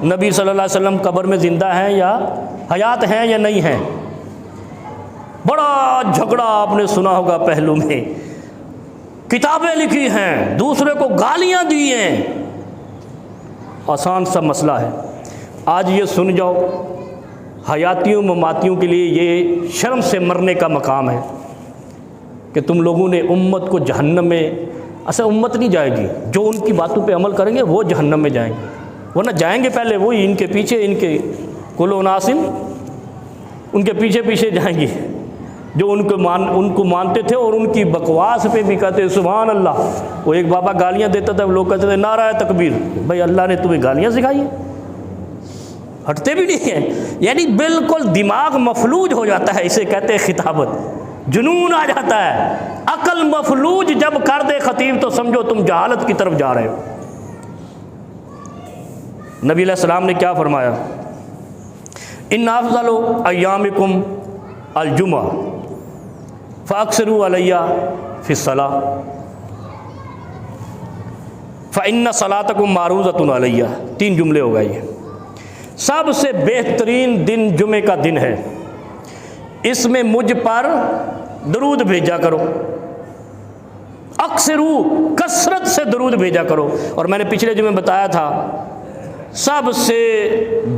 نبی صلی اللہ علیہ وسلم قبر میں زندہ ہیں یا حیات ہیں یا نہیں ہیں؟ بڑا جھگڑا آپ نے سنا ہوگا پہلو میں، کتابیں لکھی ہیں، دوسرے کو گالیاں دی ہیں، آسان سا مسئلہ ہے۔ آج یہ سن جاؤ، حیاتیوں مماتیوں کے لیے یہ شرم سے مرنے کا مقام ہے کہ تم لوگوں نے امت کو جہنم میں، اصل امت نہیں جائے گی، جو ان کی باتوں پہ عمل کریں گے وہ جہنم میں جائیں گے، ورنہ جائیں گے پہلے وہی ان کے پیچھے، ان کے کل ناسم ان کے پیچھے پیچھے جائیں گے جو ان کو مانتے تھے، اور ان کی بکواس پہ بھی کہتے سبحان اللہ۔ وہ ایک بابا گالیاں دیتا تھا، لوگ کہتے تھے نعرہ تکبیر، بھائی اللہ نے تمہیں گالیاں سکھائی ہیں؟ ہٹتے بھی نہیں ہیں، یعنی بالکل دماغ مفلوج ہو جاتا ہے، اسے کہتے ہیں خطابت، جنون آ جاتا ہے۔ عقل مفلوج جب کر دے خطیب تو سمجھو تم جہالت کی طرف جا رہے ہو۔ نبی علیہ السلام نے کیا فرمایا؟ ان افضل ایامکم الجمعہ فاکثروا علیہ فی الصلاۃ فإن صلاتکم معروضۃ علیہ۔ 3 جملے ہو گئے یہ۔ سب سے بہترین دن جمعے کا دن ہے، اس میں مجھ پر درود بھیجا کرو، اکثرو، کثرت سے درود بھیجا کرو۔ اور میں نے پچھلے جمعے بتایا تھا سب سے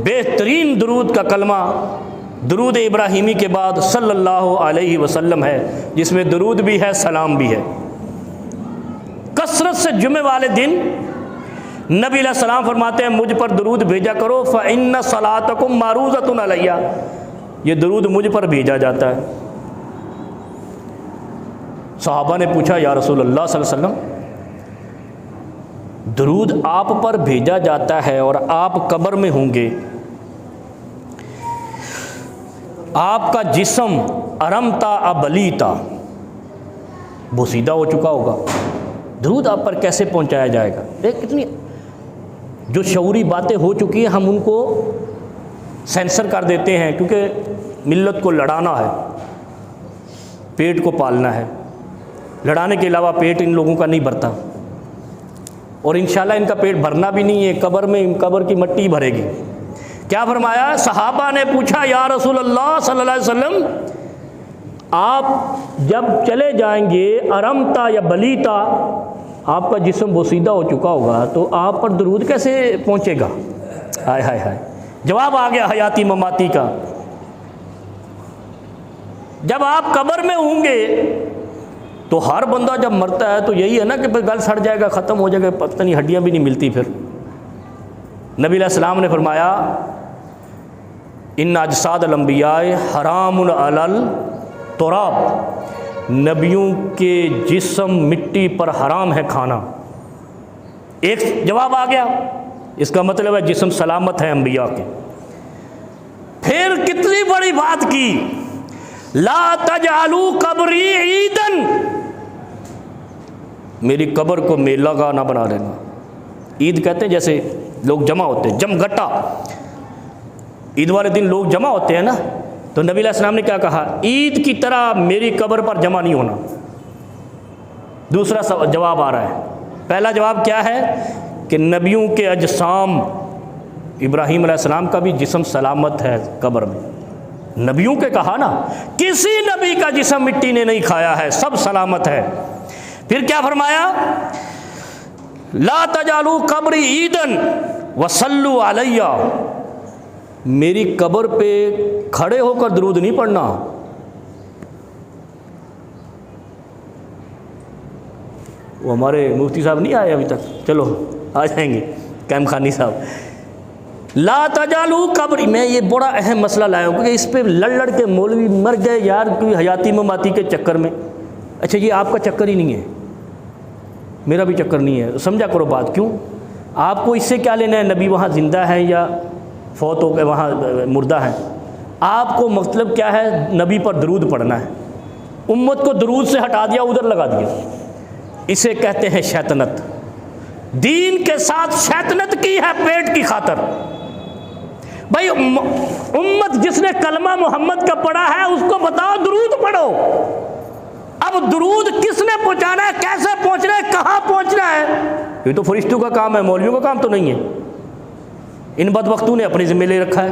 بہترین درود کا کلمہ درود ابراہیمی کے بعد صلی اللہ علیہ وسلم ہے، جس میں درود بھی ہے، سلام بھی ہے۔ کثرت سے جمعے والے دن نبی علیہ السلام فرماتے ہیں مجھ پر درود بھیجا کرو، فإن صلاتکم معروضۃ علیہ، یہ درود مجھ پر بھیجا جاتا ہے۔ صحابہ نے پوچھا یا رسول اللہ صلی اللہ علیہ وسلم، درود آپ پر بھیجا جاتا ہے اور آپ قبر میں ہوں گے، آپ کا جسم ارمتا ابلیتا، بوسیدہ ہو چکا ہوگا، درود آپ پر کیسے پہنچایا جائے گا؟ دیکھ کتنی جو شعوری باتیں ہو چکی ہیں، ہم ان کو سینسر کر دیتے ہیں، کیونکہ ملت کو لڑانا ہے، پیٹ کو پالنا ہے، لڑانے کے علاوہ پیٹ ان لوگوں کا نہیں بھرتا، اور انشاءاللہ ان کا پیٹ بھرنا بھی نہیں ہے، قبر کی مٹی بھرے گی۔ کیا فرمایا؟ صحابہ نے پوچھا یا رسول اللہ صلی اللہ علیہ وسلم، آپ جب چلے جائیں گے ارمتا یا بلیتا، آپ کا جسم بوسیدہ ہو چکا ہوگا، تو آپ پر درود کیسے پہنچے گا؟ ہائے ہائے ہائے، جواب آ گیا حیاتی مماتی کا۔ جب آپ قبر میں ہوں گے تو ہر بندہ جب مرتا ہے تو یہی ہے نا کہ گل سڑ جائے گا، ختم ہو جائے گا، پتہ نہیں ہڈیاں بھی نہیں ملتی۔ پھر نبی علیہ السلام نے فرمایا ان اجساد الانبیاء حرام علی التراب، نبیوں کے جسم مٹی پر حرام ہے کھانا۔ ایک جواب آ گیا، اس کا مطلب ہے جسم سلامت ہے انبیاء کے۔ پھر کتنی بڑی بات کی، لا تجعلوا قبری عیدن، میری قبر کو میلہ کا نہ بنا دینا۔ عید کہتے ہیں جیسے لوگ جمع ہوتے ہیں، جم گٹا، عید والے دن لوگ جمع ہوتے ہیں نا، تو نبی علیہ السلام نے کیا کہا؟ عید کی طرح میری قبر پر جمع نہیں ہونا۔ دوسرا جواب آ رہا ہے، پہلا جواب کیا ہے کہ نبیوں کے اجسام، ابراہیم علیہ السلام کا بھی جسم سلامت ہے قبر میں، نبیوں کے کہا نا، کسی نبی کا جسم مٹی نے نہیں کھایا ہے، سب سلامت ہے۔ پھر کیا فرمایا؟ لا تجعلوا قبری عیدن وصلوا علیہ، میری قبر پہ کھڑے ہو کر درود نہیں پڑھنا۔ وہ ہمارے مفتی صاحب نہیں آئے ابھی تک، چلو آ جائیں گے، کیم خانی صاحب۔ لا تجعلوا قبری، میں یہ بڑا اہم مسئلہ لایا ہوں کیونکہ اس پہ لڑ کے مولوی مر گئے یار، کوئی حیاتی مماتی کے چکر میں۔ اچھا یہ آپ کا چکر ہی نہیں ہے، میرا بھی چکر نہیں ہے، سمجھا کرو بات۔ کیوں؟ آپ کو اس سے کیا لینا ہے نبی وہاں زندہ ہے یا فوت ہو گئے وہاں مردہ ہے؟ آپ کو مطلب کیا ہے؟ نبی پر درود پڑھنا ہے۔ امت کو درود سے ہٹا دیا، ادھر لگا دیا، اسے کہتے ہیں شیطنت۔ دین کے ساتھ شیطنت کی ہے پیٹ کی خاطر۔ بھائی امت جس نے کلمہ محمد کا پڑھا ہے اس کو بتاؤ درود پڑھو۔ اب درود کس نے پہنچانا ہے، کیسے پہنچنا ہے، کہاں پہنچنا ہے، یہ تو فرشتوں کا کام ہے، مولویوں کا کام تو نہیں ہے۔ ان بدبختوں نے اپنے ذمہ لے رکھا ہے۔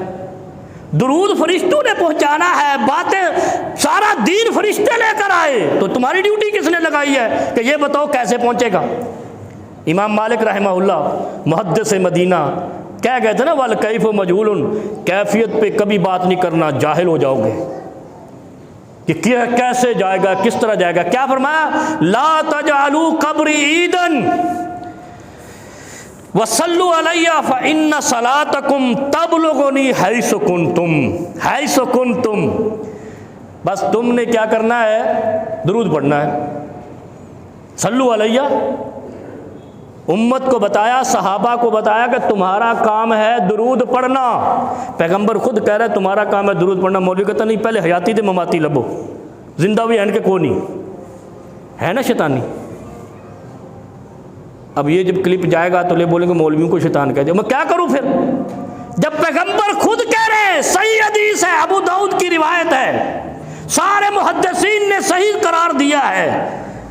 درود فرشتوں نے پہنچانا ہے، باتیں سارا دین فرشتے لے کر آئے، تو تمہاری ڈیوٹی کس نے لگائی ہے کہ یہ بتاؤ کیسے پہنچے گا؟ امام مالک رحمہ اللہ محدث مدینہ کہہ گئے تھے نا، والکیف مجہول، کیفیت پہ کبھی بات نہیں کرنا، جاہل ہو جاؤ گے کہ کیسے جائے گا، کس طرح جائے گا۔ کیا فرمایا؟ لا تجعلوا قبری عیدن وصلوا علی فإن صلاتکم تبلغنی حیث کنتم، حیث کنتم۔ بس تم نے کیا کرنا ہے؟ درود پڑھنا ہے۔ صلو علیہ، امت کو بتایا، صحابہ کو بتایا کہ تمہارا کام ہے درود پڑھنا۔ پیغمبر خود کہہ رہا ہے تمہارا کام ہے درود پڑھنا۔ مولوی کہتا نہیں، پہلے حیاتی تھے مماتی لبو، زندہ ہوئی ہیں کہ کو نہیں ہے نا شیطانی۔ اب یہ جب کلپ جائے گا تو لے بولیں گے مولویوں کو شیطان کہہ دیا، میں کیا کروں پھر؟ جب پیغمبر خود کہہ رہے ہیں، صحیح حدیث ہے، ابو داؤد کی روایت ہے، سارے محدثین نے صحیح قرار دیا ہے،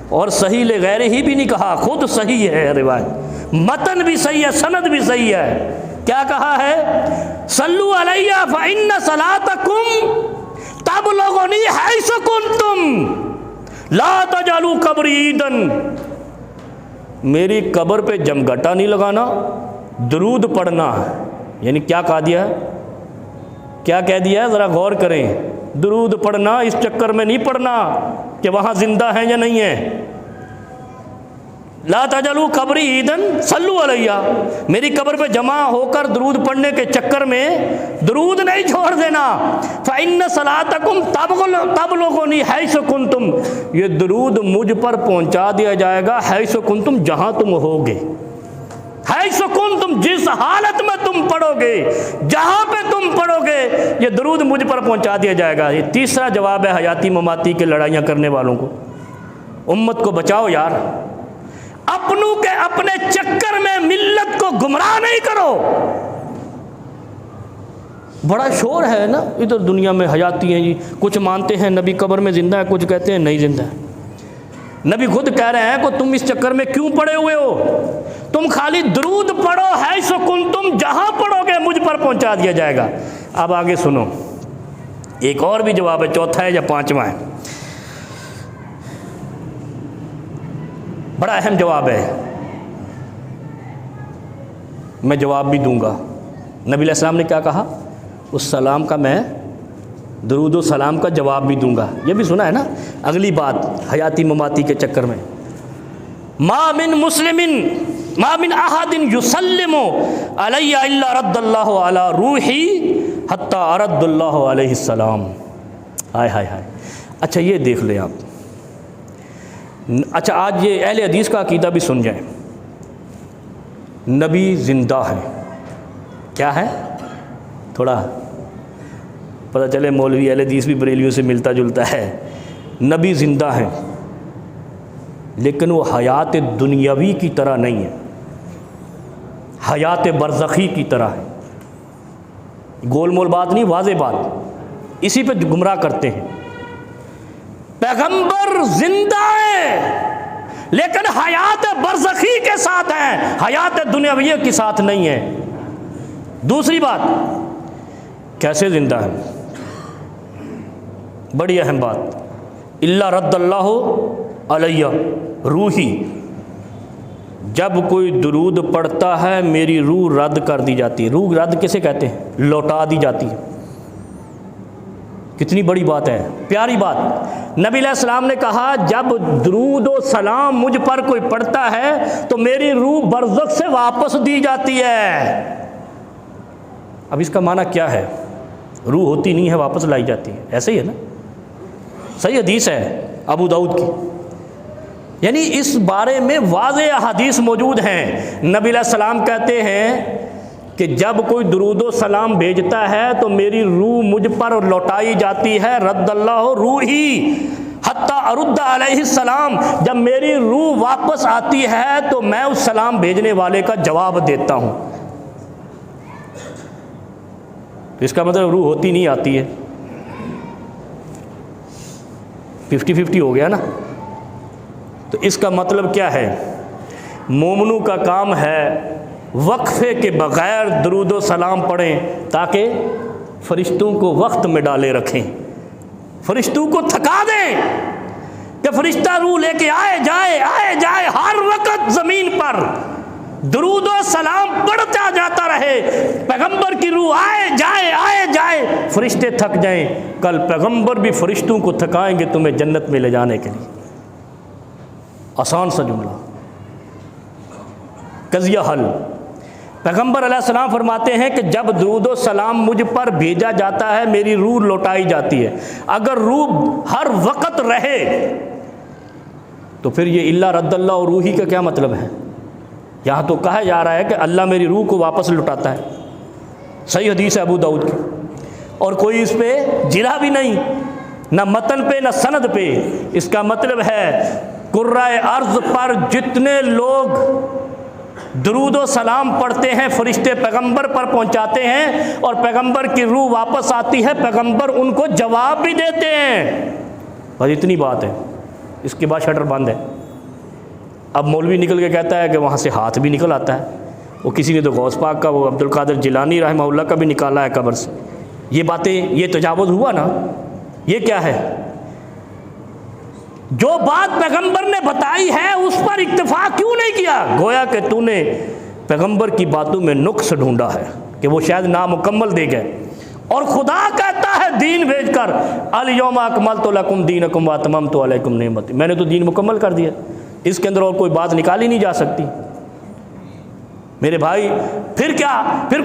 اور صحیح لغیر ہی بھی نہیں کہا، خود صحیح ہے روایت، متن بھی صحیح ہے، سند بھی صحیح ہے۔ کیا کہا ہے؟ صلو علیہ فإن صلاتکم تبلغنی حیث کنتم لا تجعلوا قبری عیدن۔ میری قبر پہ جمگٹا نہیں لگانا، درود پڑھنا۔ یعنی کیا کہا دیا ہے؟ کیا کہہ دیا ہے؟ ذرا غور کریں۔ درود پڑھنا اس چکر میں نہیں پڑھنا کہ وہاں زندہ ہیں یا نہیں ہیں۔ لا تجعلوا قبری عیدن صلو علیہ، میری قبر پہ جمع ہو کر درود پڑھنے کے چکر میں درود نہیں چھوڑ دینا۔ فإن صلاتکم تبلغنی حیث کنتم، یہ درود مجھ پر پہنچا دیا جائے گا حیث کنتم، جہاں تم ہوگے۔ حیث کنتم، جس حالت میں تم پڑھو گے، جہاں پہ تم پڑھو گے، یہ درود مجھ پر پہنچا دیا جائے گا۔ یہ تیسرا جواب ہے حیاتی مماتی کے لڑائیاں کرنے والوں کو۔ امت کو بچاؤ یار، اپنوں کے اپنے چکر میں ملت کو گمراہ نہیں کرو۔ بڑا شور ہے نا ادھر دنیا میں، حیاتی ہیں جی، کچھ مانتے ہیں نبی قبر میں زندہ ہے، کچھ کہتے ہیں نہیں زندہ ہے۔ نبی خود کہہ رہے ہیں کہ تم اس چکر میں کیوں پڑے ہوئے ہو؟ تم خالی درود پڑھو، حیث کنتم، جہاں پڑھو گے مجھ پر پہنچا دیا جائے گا۔ اب آگے سنو، ایک اور بھی جواب ہے، چوتھا ہے یا پانچواں ہے، بڑا اہم جواب ہے، میں جواب بھی دوں گا۔ نبی علیہ السلام نے کیا کہا؟ اس سلام کا میں درود و سلام کا جواب بھی دوں گا۔ یہ بھی سنا ہے نا اگلی بات حیاتی مماتی کے چکر میں، ما من مسلم ما من احد یسلم علی الا رد اللہ علی روحی حتی ارد اللہ علیہ السلام۔ ہائے ہائے ہائے۔ اچھا یہ دیکھ لیں آپ، اچھا آج یہ اہل حدیث کا عقیدہ بھی سن جائیں۔ نبی زندہ ہے، کیا ہے؟ تھوڑا پتہ چلے مولوی اہل حدیث بھی بریلیوں سے ملتا جلتا ہے۔ نبی زندہ ہے لیکن وہ حیات دنیاوی کی طرح نہیں ہے، حیات برزخی کی طرح ہے۔ گول مول بات نہیں، واضح بات، اسی پہ گمراہ کرتے ہیں۔ پیغمبر زندہ ہے لیکن حیات برزخی کے ساتھ ہیں، حیات دنیاویہ کے ساتھ نہیں ہے۔ دوسری بات، کیسے زندہ ہے؟ بڑی اہم بات، الا رد اللہ علیہ روحی، جب کوئی درود پڑھتا ہے میری روح رد کر دی جاتی ہے۔ روح رد کسے کہتے ہیں؟ لوٹا دی جاتی ہے۔ کتنی بڑی بات ہے، پیاری بات۔ نبی علیہ السلام نے کہا جب درود و سلام مجھ پر کوئی پڑھتا ہے تو میری روح برزخ سے واپس دی جاتی ہے۔ اب اس کا معنی کیا ہے؟ روح ہوتی نہیں ہے، واپس لائی جاتی ہے، ایسے ہی ہے نا؟ صحیح حدیث ہے ابو داؤد کی، یعنی اس بارے میں واضح احادیث موجود ہیں۔ نبی علیہ السلام کہتے ہیں کہ جب کوئی درود و سلام بھیجتا ہے تو میری روح مجھ پر لوٹائی جاتی ہے، رد اللہ روحی حتی ارد علیہ السلام، جب میری روح واپس آتی ہے تو میں اس سلام بھیجنے والے کا جواب دیتا ہوں۔ تو اس کا مطلب روح ہوتی نہیں آتی ہے، 50-50 ہو گیا نا۔ تو اس کا مطلب کیا ہے؟ مومنوں کا کام ہے وقفے کے بغیر درود و سلام پڑھیں تاکہ فرشتوں کو وقت میں ڈالے رکھیں، فرشتوں کو تھکا دیں کہ فرشتہ روح لے کے آئے جائے ہر وقت زمین پر درود و سلام پڑھتا جاتا رہے، پیغمبر کی روح آئے جائے فرشتے تھک جائیں، کل پیغمبر بھی فرشتوں کو تھکائیں گے تمہیں جنت میں لے جانے کے لیے۔ آسان سا جملہ، قضیہ حل۔ پیغمبر علیہ السلام فرماتے ہیں کہ جب درود و سلام مجھ پر بھیجا جاتا ہے میری روح لوٹائی جاتی ہے، اگر روح ہر وقت رہے تو پھر یہ الا رد اللہ اور روحی کا کیا مطلب ہے؟ یہاں تو کہا جا رہا ہے کہ اللہ میری روح کو واپس لوٹاتا ہے، صحیح حدیث ہے ابو داؤد کی، اور کوئی اس پہ جرا بھی نہیں، نہ متن پہ نہ سند پہ۔ اس کا مطلب ہے کرۂ ارض پر جتنے لوگ درود و سلام پڑھتے ہیں فرشتے پیغمبر پر پہنچاتے ہیں اور پیغمبر کی روح واپس آتی ہے، پیغمبر ان کو جواب بھی دیتے ہیں۔ بس اتنی بات ہے، اس کے بعد شٹر بند ہے۔ اب مولوی نکل کے کہتا ہے کہ وہاں سے ہاتھ بھی نکل آتا ہے، وہ کسی نے تو غوث پاک کا، وہ عبد القادر جیلانی رحمہ اللہ کا بھی نکالا ہے قبر سے۔ یہ باتیں، یہ تجاوز ہوا نا؟ یہ کیا ہے؟ جو بات پیغمبر نے بتائی ہے اس پر اکتفا کیوں نہیں کیا؟ گویا کہ تو نے پیغمبر کی باتوں میں نقص ڈھونڈا ہے کہ وہ شاید نامکمل دے گئے، اور خدا کہتا ہے دین بھیج کر الیوم اکملت لکم دینکم واتممت علیکم نعمتی، میں نے تو دین مکمل کر دیا، اس کے اندر اور کوئی بات نکالی نہیں جا سکتی۔ میرے بھائی پھر کیا؟ پھر